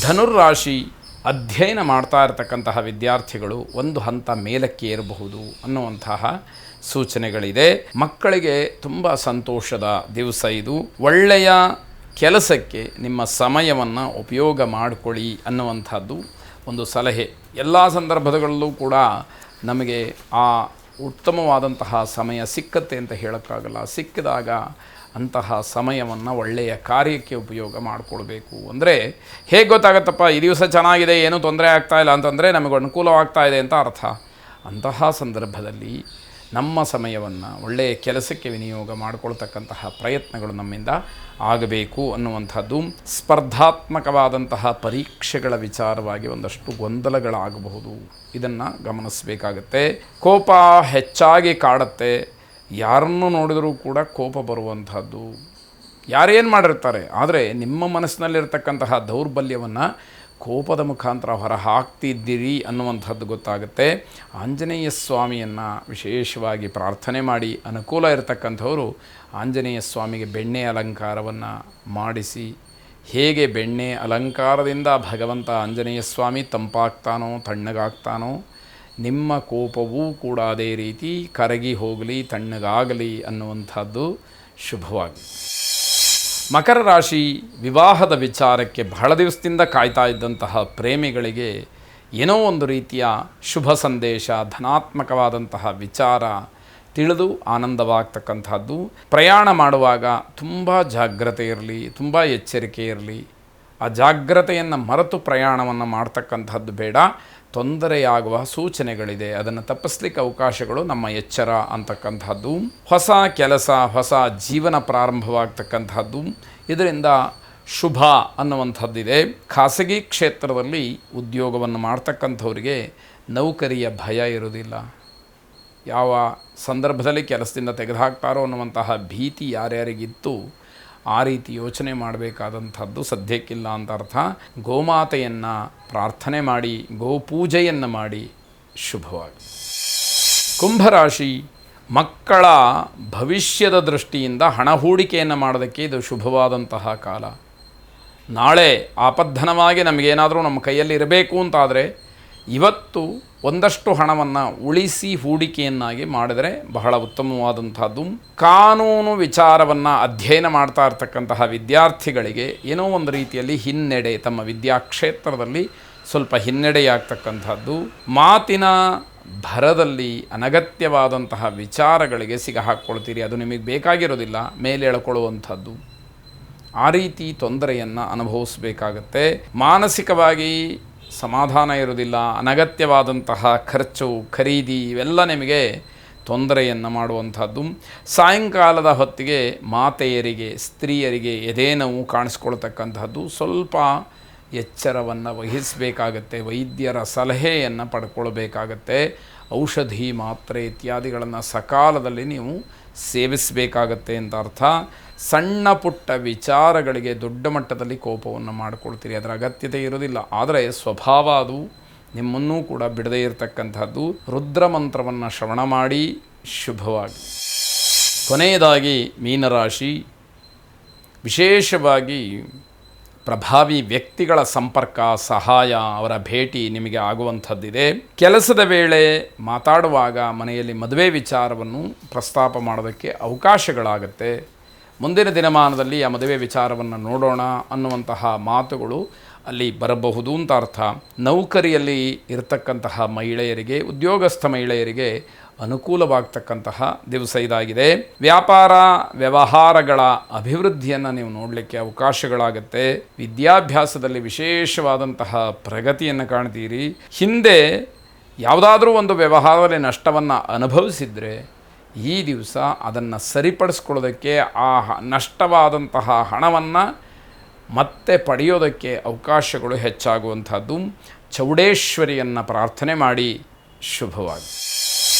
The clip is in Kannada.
ಧನುರ್ರಾಶಿ ಅಧ್ಯಯನ ಮಾಡ್ತಾ ಇರತಕ್ಕಂತಹ ವಿದ್ಯಾರ್ಥಿಗಳು ಒಂದು ಹಂತ ಮೇಲಕ್ಕೆ ಏರಬಹುದು ಅನ್ನುವಂತಹ ಸೂಚನೆಗಳಿದೆ. ಮಕ್ಕಳಿಗೆ ತುಂಬ ಸಂತೋಷದ ದಿವಸ ಇದು. ಒಳ್ಳೆಯ ಕೆಲಸಕ್ಕೆ ನಿಮ್ಮ ಸಮಯವನ್ನು ಉಪಯೋಗ ಮಾಡಿಕೊಳ್ಳಿ ಅನ್ನುವಂಥದ್ದು ಒಂದು ಸಲಹೆ. ಎಲ್ಲ ಸಂದರ್ಭಗಳಲ್ಲೂ ಕೂಡ ನಮಗೆ ಆ ಉತ್ತಮವಾದಂತಹ ಸಮಯ ಸಿಕ್ಕತ್ತೆ ಅಂತ ಹೇಳೋಕ್ಕಾಗಲ್ಲ. ಸಿಕ್ಕಿದಾಗ ಅಂತಹ ಸಮಯವನ್ನು ಒಳ್ಳೆಯ ಕಾರ್ಯಕ್ಕೆ ಉಪಯೋಗ ಮಾಡಿಕೊಳ್ಬೇಕು. ಅಂದರೆ ಹೇಗೆ ಗೊತ್ತಾಗತ್ತಪ್ಪ ಈ ದಿವಸ ಚೆನ್ನಾಗಿದೆ, ಏನೂ ತೊಂದರೆ ಆಗ್ತಾಯಿಲ್ಲ ಅಂತಂದರೆ ನಮಗೆ ಅನುಕೂಲವಾಗ್ತಾ ಇದೆ ಅಂತ ಅರ್ಥ. ಅಂತಹ ಸಂದರ್ಭದಲ್ಲಿ ನಮ್ಮ ಸಮಯವನ್ನು ಒಳ್ಳೆಯ ಕೆಲಸಕ್ಕೆ ವಿನಿಯೋಗ ಮಾಡಿಕೊಳ್ತಕ್ಕಂತಹ ಪ್ರಯತ್ನಗಳು ನಮ್ಮಿಂದ ಆಗಬೇಕು ಅನ್ನುವಂಥದ್ದು. ಸ್ಪರ್ಧಾತ್ಮಕವಾದಂತಹ ಪರೀಕ್ಷೆಗಳ ವಿಚಾರವಾಗಿ ಒಂದಷ್ಟು ಗೊಂದಲಗಳಾಗಬಹುದು, ಇದನ್ನು ಗಮನಿಸಬೇಕಾಗತ್ತೆ. ಕೋಪ ಹೆಚ್ಚಾಗಿ ಕಾಡುತ್ತೆ. ಯಾರನ್ನು ನೋಡಿದರೂ ಕೂಡ ಕೋಪ ಬರುವಂಥದ್ದು. ಯಾರೇನು ಮಾಡಿರ್ತಾರೆ, ಆದರೆ ನಿಮ್ಮ ಮನಸ್ಸಿನಲ್ಲಿರ್ತಕ್ಕಂತಹ ದೌರ್ಬಲ್ಯವನ್ನು ಕೋಪದ ಮುಖಾಂತರ ಹೊರ ಹಾಕ್ತಿದ್ದೀರಿ ಅನ್ನುವಂಥದ್ದು ಗೊತ್ತಾಗುತ್ತೆ. ಆಂಜನೇಯ ಸ್ವಾಮಿಯನ್ನು ವಿಶೇಷವಾಗಿ ಪ್ರಾರ್ಥನೆ ಮಾಡಿ, ಅನುಕೂಲ ಇರತಕ್ಕಂಥವರು ಆಂಜನೇಯ ಸ್ವಾಮಿಗೆ ಬೆಣ್ಣೆ ಅಲಂಕಾರವನ್ನು ಮಾಡಿಸಿ. ಹೇಗೆ ಬೆಣ್ಣೆ ಅಲಂಕಾರದಿಂದ ಭಗವಂತ ಆಂಜನೇಯ ಸ್ವಾಮಿ ತಂಪಾಗ್ತಾನೋ ತಣ್ಣಗಾಗ್ತಾನೋ, ನಿಮ್ಮ ಕೋಪವೂ ಕೂಡ ಅದೇ ರೀತಿ ಕರಗಿ ಹೋಗಲಿ, ತಣ್ಣಗಾಗಲಿ ಅನ್ನುವಂಥದ್ದು ಶುಭವಾಗಿ. ಮಕರ ರಾಶಿ ವಿವಾಹದ ವಿಚಾರಕ್ಕೆ ಬಹಳ ದಿವಸದಿಂದ ಕಾಯ್ತಾ ಇದ್ದಂತಹ ಪ್ರೇಮಿಗಳಿಗೆ ಏನೋ ಒಂದು ರೀತಿಯ ಶುಭ ಸಂದೇಶ, ಧನಾತ್ಮಕವಾದಂತಹ ವಿಚಾರ ತಿಳಿದು ಆನಂದವಾಗ್ತಕ್ಕಂಥದ್ದು. ಪ್ರಯಾಣ ಮಾಡುವಾಗ ತುಂಬ ಜಾಗ್ರತೆ ಇರಲಿ, ತುಂಬ ಎಚ್ಚರಿಕೆ ಇರಲಿ. ಆ ಜಾಗ್ರತೆಯನ್ನು ಮರೆತು ಪ್ರಯಾಣವನ್ನು ಮಾಡ್ತಕ್ಕಂಥದ್ದು ಬೇಡ. ತೊಂದರೆಯಾಗುವ ಸೂಚನೆಗಳಿದೆ, ಅದನ್ನು ತಪ್ಪಿಸ್ಲಿಕ್ಕೆ ಅವಕಾಶಗಳು ನಮ್ಮ ಎಚ್ಚರ ಅಂತಕ್ಕಂಥದ್ದು. ಹೊಸ ಕೆಲಸ, ಹೊಸ ಜೀವನ ಪ್ರಾರಂಭವಾಗ್ತಕ್ಕಂಥದ್ದು, ಇದರಿಂದ ಶುಭ ಅನ್ನುವಂಥದ್ದಿದೆ. ಖಾಸಗಿ ಕ್ಷೇತ್ರದಲ್ಲಿ ಉದ್ಯೋಗವನ್ನು ಮಾಡ್ತಕ್ಕಂಥವರಿಗೆ ನೌಕರಿಯ ಭಯ ಇರುವುದಿಲ್ಲ. ಯಾವ ಸಂದರ್ಭದಲ್ಲಿ ಕೆಲಸದಿಂದ ತೆಗೆದುಹಾಕ್ತಾರೋ ಅನ್ನುವಂತಹ ಭೀತಿ ಯಾರ್ಯಾರಿಗಿತ್ತು ಆ ರೀತಿ ಯೋಚನೆ ಮಾಡಬೇಕಾದಂಥದ್ದು ಸದ್ಯಕ್ಕಿಲ್ಲ ಅಂತ ಅರ್ಥ. ಗೋಮಾತೆಯನ್ನು ಪ್ರಾರ್ಥನೆ ಮಾಡಿ, ಗೋಪೂಜೆಯನ್ನು ಮಾಡಿ ಶುಭವಾಗಿ. ಕುಂಭರಾಶಿ ಮಕ್ಕಳ ಭವಿಷ್ಯದ ದೃಷ್ಟಿಯಿಂದ ಹಣ ಹೂಡಿಕೆಯನ್ನು ಮಾಡೋದಕ್ಕೆ ಇದು ಶುಭವಾದಂತಹ ಕಾಲ. ನಾಳೆ ಆಪದ್ಧನವಾಗಿ ನಮಗೇನಾದರೂ ನಮ್ಮ ಕೈಯಲ್ಲಿ ಇರಬೇಕು ಅಂತಾದರೆ ಇವತ್ತು ಒಂದಷ್ಟು ಹಣವನ್ನು ಉಳಿಸಿ ಹೂಡಿಕೆಯನ್ನಾಗಿ ಮಾಡಿದರೆ ಬಹಳ ಉತ್ತಮವಾದಂಥದ್ದು. ಕಾನೂನು ವಿಚಾರವನ್ನು ಅಧ್ಯಯನ ಮಾಡ್ತಾ ಇರ್ತಕ್ಕಂತಹ ವಿದ್ಯಾರ್ಥಿಗಳಿಗೆ ಏನೋ ಒಂದು ರೀತಿಯಲ್ಲಿ ಹಿನ್ನಡೆ, ತಮ್ಮ ವಿದ್ಯಾಕ್ಷೇತ್ರದಲ್ಲಿ ಸ್ವಲ್ಪ ಹಿನ್ನಡೆಯಾಗ್ತಕ್ಕಂಥದ್ದು. ಮಾತಿನ ಭರದಲ್ಲಿ ಅನಗತ್ಯವಾದಂತಹ ವಿಚಾರಗಳಿಗೆ ಸಿಗಹಾಕ್ಕೊಳ್ತೀರಿ, ಅದು ನಿಮಗೆ ಬೇಕಾಗಿರೋದಿಲ್ಲ, ಮೇಲೆ ಎಳ್ಕೊಳ್ಳುವಂಥದ್ದು. ಆ ರೀತಿ ತೊಂದರೆಯನ್ನು ಅನುಭವಿಸಬೇಕಾಗತ್ತೆ. ಮಾನಸಿಕವಾಗಿ ಸಮಾಧಾನ ಇರೋದಿಲ್ಲ. ಅನಗತ್ಯವಾದಂತಹ ಖರ್ಚು, ಖರೀದಿ ಇವೆಲ್ಲ ನಿಮಗೆ ತೊಂದರೆಯನ್ನು ಮಾಡುವಂಥದ್ದು. ಸಾಯಂಕಾಲದ ಹೊತ್ತಿಗೆ ಮಾತೆಯರಿಗೆ, ಸ್ತ್ರೀಯರಿಗೆ ಎದೆನೋವು ಕಾಣಿಸ್ಕೊಳ್ತಕ್ಕಂಥದ್ದು. ಸ್ವಲ್ಪ ಎಚ್ಚರವನ್ನು ವಹಿಸಬೇಕಾಗತ್ತೆ. ವೈದ್ಯರ ಸಲಹೆಯನ್ನು ಪಡ್ಕೊಳ್ಬೇಕಾಗತ್ತೆ. ಔಷಧಿ, ಮಾತ್ರೆ ಇತ್ಯಾದಿಗಳನ್ನು ಸಕಾಲದಲ್ಲಿ ನೀವು ಸೇವಿಸಬೇಕಾಗತ್ತೆ ಅಂತ ಅರ್ಥ. ಸಣ್ಣ ಪುಟ್ಟ ವಿಚಾರಗಳಿಗೆ ದೊಡ್ಡ ಮಟ್ಟದಲ್ಲಿ ಕೋಪವನ್ನು ಮಾಡಿಕೊಳ್ತೀರಿ, ಅದರ ಅಗತ್ಯತೆ ಇರೋದಿಲ್ಲ. ಆದರೆ ಸ್ವಭಾವ ಅದು ನಿಮ್ಮನ್ನೂ ಕೂಡ ಬಿಡದೇ ಇರತಕ್ಕಂಥದ್ದು. ರುದ್ರ ಮಂತ್ರವನ್ನು ಶ್ರವಣ ಮಾಡಿ ಶುಭವಾಗಿ. ಕೊನೆಯದಾಗಿ ಮೀನರಾಶಿ ವಿಶೇಷವಾಗಿ ಪ್ರಭಾವಿ ವ್ಯಕ್ತಿಗಳ ಸಂಪರ್ಕ, ಸಹಾಯ, ಅವರ ಭೇಟಿ ನಿಮಗೆ ಆಗುವಂಥದ್ದಿದೆ. ಕೆಲಸದ ವೇಳೆ ಮಾತಾಡುವಾಗ ಮನೆಯಲ್ಲಿ ಮದುವೆ ವಿಚಾರವನ್ನು ಪ್ರಸ್ತಾಪ ಮಾಡೋದಕ್ಕೆ ಅವಕಾಶಗಳಾಗತ್ತೆ. ಮುಂದಿನ ದಿನಮಾನದಲ್ಲಿ ಆ ಮದುವೆ ವಿಚಾರವನ್ನು ನೋಡೋಣ ಅನ್ನುವಂತಹ ಮಾತುಗಳು ಅಲ್ಲಿ ಬರಬಹುದು ಅಂತ ಅರ್ಥ. ನೌಕರಿಯಲ್ಲಿ ಇರತಕ್ಕಂತಹ ಮಹಿಳೆಯರಿಗೆ, ಉದ್ಯೋಗಸ್ಥ ಮಹಿಳೆಯರಿಗೆ ಅನುಕೂಲವಾಗ್ತಕ್ಕಂತಹ ದಿವಸ ಇದಾಗಿದೆ. ವ್ಯಾಪಾರ ವ್ಯವಹಾರಗಳ ಅಭಿವೃದ್ಧಿಯನ್ನು ನೀವು ನೋಡಲಿಕ್ಕೆ ಅವಕಾಶಗಳಾಗತ್ತೆ. ವಿದ್ಯಾಭ್ಯಾಸದಲ್ಲಿ ವಿಶೇಷವಾದಂತಹ ಪ್ರಗತಿಯನ್ನು ಕಾಣ್ತೀರಿ. ಹಿಂದೆ ಯಾವುದಾದ್ರೂ ಒಂದು ವ್ಯವಹಾರದಲ್ಲಿ ನಷ್ಟವನ್ನು ಅನುಭವಿಸಿದರೆ ಈ ದಿವಸ ಅದನ್ನು ಸರಿಪಡಿಸ್ಕೊಳ್ಳೋದಕ್ಕೆ, ಆ ನಷ್ಟವಾದಂತಹ ಹಣವನ್ನು ಮತ್ತೆ ಪಡೆಯೋದಕ್ಕೆ ಅವಕಾಶಗಳು ಹೆಚ್ಚಾಗುವಂಥದ್ದು. ಚೌಡೇಶ್ವರಿಯನ್ನು ಪ್ರಾರ್ಥನೆ ಮಾಡಿ ಶುಭವಾಗಿ.